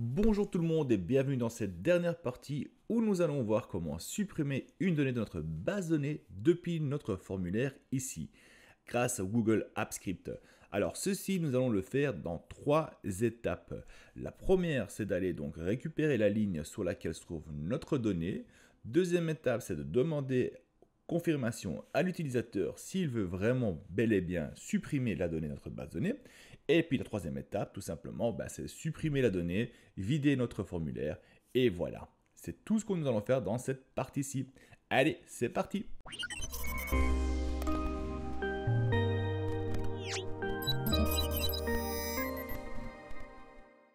Bonjour tout le monde et bienvenue dans cette dernière partie où nous allons voir comment supprimer une donnée de notre base de données depuis notre formulaire ici, grâce à Google Apps Script. Alors ceci, nous allons le faire dans trois étapes. La première, c'est d'aller donc récupérer la ligne sur laquelle se trouve notre donnée. Deuxième étape, c'est de demander confirmation à l'utilisateur s'il veut vraiment bel et bien supprimer la donnée de notre base de données. Et puis la troisième étape, tout simplement, c'est supprimer la donnée, vider notre formulaire, et voilà. C'est tout ce que nous allons faire dans cette partie-ci. Allez, c'est parti!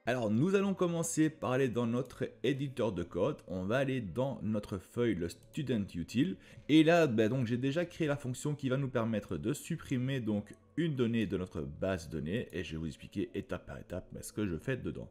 Alors, nous allons commencer par aller dans notre éditeur de code. On va aller dans notre feuille, le Student Util. Et là, donc, j'ai déjà créé la fonction qui va nous permettre de supprimer donc une donnée de notre base de données. Et je vais vous expliquer étape par étape ce que je fais dedans.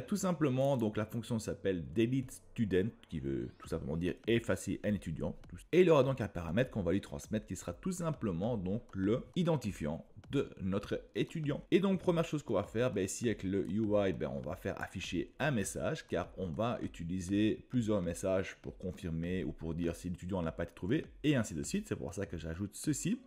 Tout simplement, donc la fonction s'appelle delete student, qui veut tout simplement dire effacer un étudiant. Et il y aura donc un paramètre qu'on va lui transmettre qui sera tout simplement donc le identifiant de notre étudiant. Et donc première chose qu'on va faire, ici avec le UI, on va faire afficher un message car on va utiliser plusieurs messages pour confirmer ou pour dire si l'étudiant n'a pas été trouvé et ainsi de suite. C'est pour ça que j'ajoute ceci.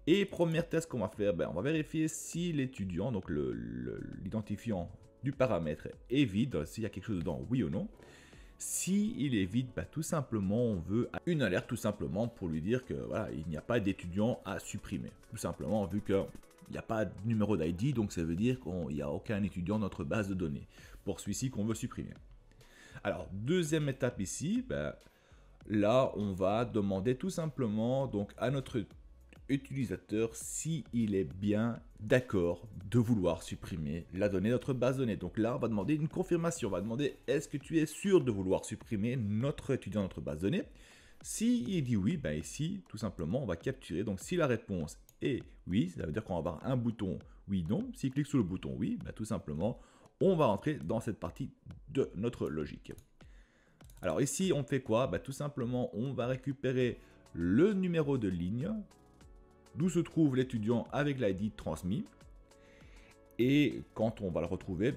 Et premier test qu'on va faire, on va vérifier si l'étudiant, donc l'identifiant du paramètre est vide, s'il y a quelque chose dedans, oui ou non. Si il est vide, tout simplement, on veut une alerte tout simplement pour lui dire que voilà, il n'y a pas d'étudiant à supprimer. Tout simplement, vu qu'il n'y a pas de numéro d'ID, donc ça veut dire qu'il n'y a aucun étudiant dans notre base de données pour celui-ci qu'on veut supprimer. Alors, deuxième étape ici, là, on va demander tout simplement donc à notre utilisateur s'il est bien d'accord de vouloir supprimer la donnée de notre base de données. Donc là, on va demander une confirmation. On va demander est-ce que tu es sûr de vouloir supprimer notre étudiant de notre base de données. Si il dit oui, ici, tout simplement, on va capturer. Donc si la réponse est oui, ça veut dire qu'on va avoir un bouton oui/non. S'il clique sur le bouton oui, tout simplement, on va rentrer dans cette partie de notre logique. Alors ici, on fait quoi? Tout simplement, on va récupérer le numéro de ligne d'où se trouve l'étudiant avec l'ID transmis. Et quand on va le retrouver,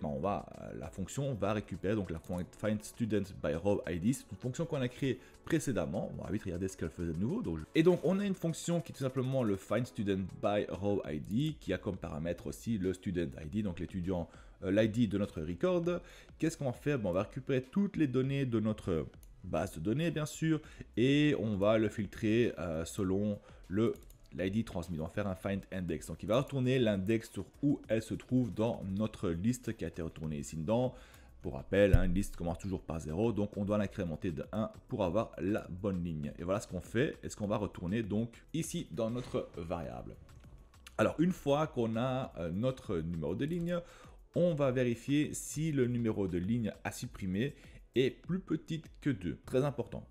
la fonction va récupérer donc la find student by row ID. C'est une fonction qu'on a créée précédemment. On va vite regarder ce qu'elle faisait de nouveau. Et donc on a une fonction qui est tout simplement le find student by row ID qui a comme paramètre aussi le student ID, donc l'étudiant, l'ID de notre record. Qu'est-ce qu'on va faire? On va récupérer toutes les données de notre base de données bien sûr et on va le filtrer selon l'ID transmis, donc faire un find index. Donc il va retourner l'index sur où elle se trouve dans notre liste qui a été retournée ici dedans. Pour rappel, une liste commence toujours par 0, donc on doit l'incrémenter de 1 pour avoir la bonne ligne. Et voilà ce qu'on fait, et ce qu'on va retourner donc ici dans notre variable. Alors une fois qu'on a notre numéro de ligne, on va vérifier si le numéro de ligne à supprimer est plus petit que 2. Très important.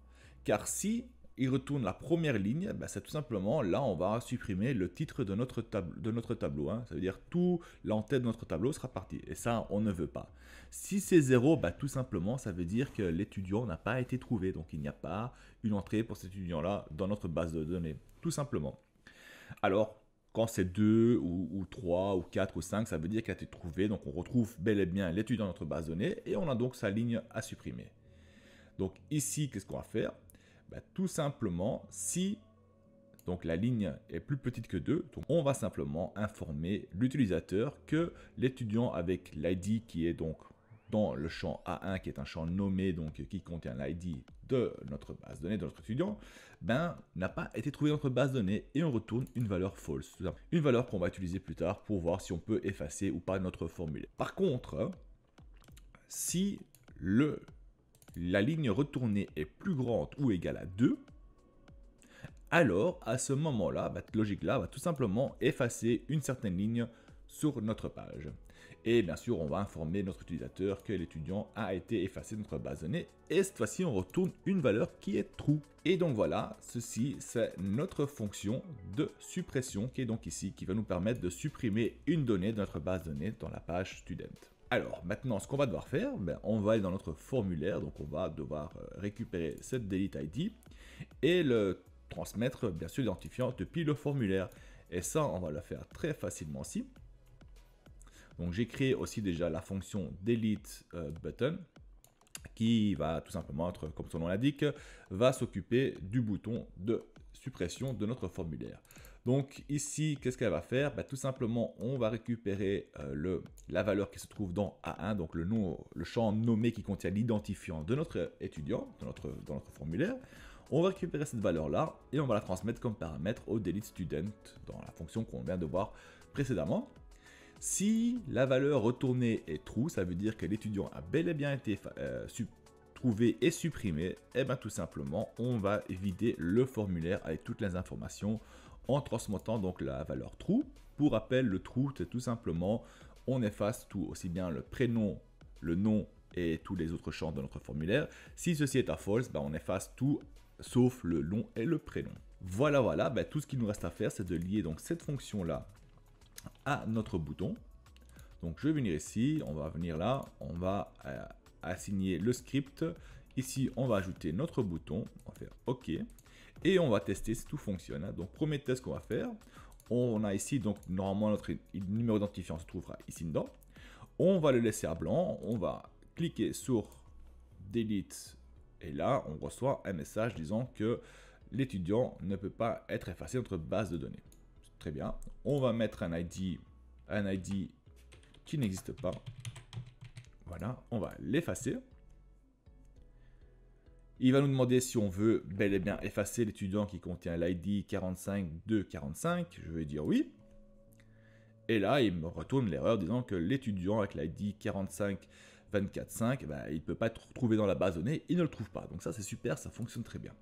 Car si il retourne la première ligne, c'est tout simplement, là on va supprimer le titre de notre tableau. Ça veut dire tout l'entête de notre tableau sera parti. Et ça, on ne veut pas. Si c'est 0, tout simplement, ça veut dire que l'étudiant n'a pas été trouvé. Donc il n'y a pas une entrée pour cet étudiant-là dans notre base de données. Tout simplement. Alors, quand c'est 2 ou 3 ou 4 ou 5, ça veut dire qu'il a été trouvé. Donc on retrouve bel et bien l'étudiant dans notre base de données et on a donc sa ligne à supprimer. Donc ici, qu'est-ce qu'on va faire? Tout simplement, si donc la ligne est plus petite que 2, donc on va simplement informer l'utilisateur que l'étudiant avec l'ID qui est donc dans le champ A1, qui est un champ nommé, donc qui contient l'ID de notre base de données, de notre étudiant, n'a pas été trouvé dans notre base de données et on retourne une valeur false. Une valeur qu'on va utiliser plus tard pour voir si on peut effacer ou pas notre formulaire. Par contre, si la ligne retournée est plus grande ou égale à 2, alors à ce moment-là, cette logique-là va tout simplement effacer une certaine ligne sur notre page. Et bien sûr, on va informer notre utilisateur que l'étudiant a été effacé de notre base de données. Et cette fois-ci, on retourne une valeur qui est true. Et donc voilà, ceci, c'est notre fonction de suppression qui est donc ici, qui va nous permettre de supprimer une donnée de notre base de données dans la page student. Alors maintenant, ce qu'on va devoir faire, on va aller dans notre formulaire, donc on va devoir récupérer cette delete ID et le transmettre, bien sûr, l'identifiant depuis le formulaire. Et ça, on va le faire très facilement ici. Donc j'ai créé aussi déjà la fonction delete button qui va tout simplement être, comme son nom l'indique, va s'occuper du bouton de suppression de notre formulaire. Donc ici, qu'est-ce qu'elle va faire? Tout simplement, on va récupérer la valeur qui se trouve dans A1, donc le champ nommé qui contient l'identifiant de notre étudiant, dans notre formulaire. On va récupérer cette valeur-là et on va la transmettre comme paramètre au delete student dans la fonction qu'on vient de voir précédemment. Si la valeur retournée est true, ça veut dire que l'étudiant a bel et bien été trouvé et supprimé. Et bien tout simplement, on va vider le formulaire avec toutes les informations en transmettant donc la valeur true. Pour rappel, le true, c'est tout simplement, on efface tout, aussi bien le prénom, le nom et tous les autres champs de notre formulaire. Si ceci est à false, on efface tout sauf le nom et le prénom. Voilà, tout ce qu'il nous reste à faire, c'est de lier donc cette fonction-là à notre bouton. Donc je vais venir ici, on va venir là, on va assigner le script. Ici, on va ajouter notre bouton, on va faire OK. Et on va tester si tout fonctionne. Donc premier test qu'on va faire, on a ici, donc normalement notre numéro d'identifiant se trouvera ici dedans. On va le laisser à blanc, on va cliquer sur Delete. Et là, on reçoit un message disant que l'étudiant ne peut pas être effacé de notre base de données. Très bien. On va mettre un ID qui n'existe pas. Voilà, on va l'effacer. Il va nous demander si on veut bel et bien effacer l'étudiant qui contient l'ID 45245. Je vais dire oui. Et là, il me retourne l'erreur disant que l'étudiant avec l'ID 45245, il ne peut pas être trouvé dans la base de données, il ne le trouve pas. Donc ça, c'est super, ça fonctionne très bien.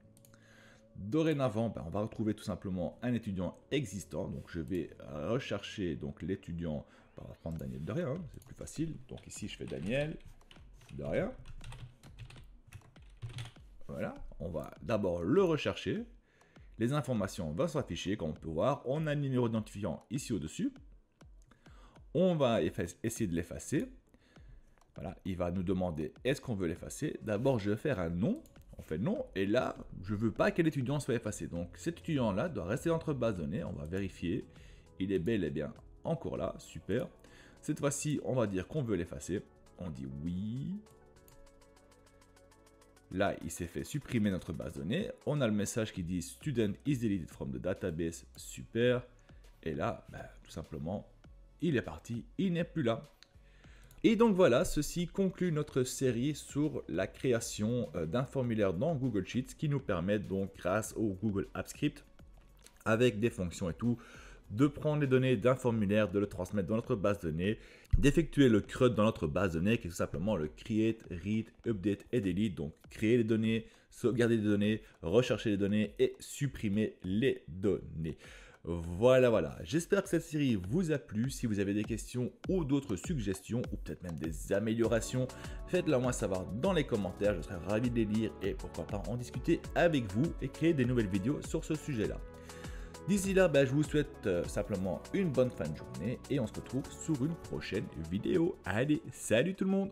Dorénavant, on va retrouver tout simplement un étudiant existant. Donc je vais rechercher l'étudiant. On va prendre Daniel de rien, c'est plus facile. Donc ici, je fais Daniel de rien. Voilà, on va d'abord le rechercher. Les informations vont s'afficher, comme on peut voir. On a le numéro d'identifiant ici au-dessus. On va essayer de l'effacer. Voilà, il va nous demander est-ce qu'on veut l'effacer. D'abord, je vais faire un nom. On fait non, et là, je ne veux pas que l'étudiant soit effacé. Donc cet étudiant-là doit rester dans notre base de données. On va vérifier. Il est bel et bien encore là, super. Cette fois-ci, on va dire qu'on veut l'effacer. On dit oui. Là, il s'est fait supprimer notre base de données. On a le message qui dit Student is deleted from the database. Super. Et là, tout simplement, il est parti. Il n'est plus là. Et donc voilà, ceci conclut notre série sur la création d'un formulaire dans Google Sheets qui nous permet donc, grâce au Google Apps Script, avec des fonctions et tout, de prendre les données d'un formulaire, de le transmettre dans notre base de données, d'effectuer le CRUD dans notre base de données, qui est tout simplement le Create, Read, Update et Delete. Donc créer les données, sauvegarder les données, rechercher les données et supprimer les données. Voilà. J'espère que cette série vous a plu. Si vous avez des questions ou d'autres suggestions, ou peut-être même des améliorations, faites-le moi savoir dans les commentaires. Je serai ravi de les lire et pourquoi pas en discuter avec vous et créer des nouvelles vidéos sur ce sujet-là. D'ici là, je vous souhaite simplement une bonne fin de journée et on se retrouve sur une prochaine vidéo. Allez, salut tout le monde!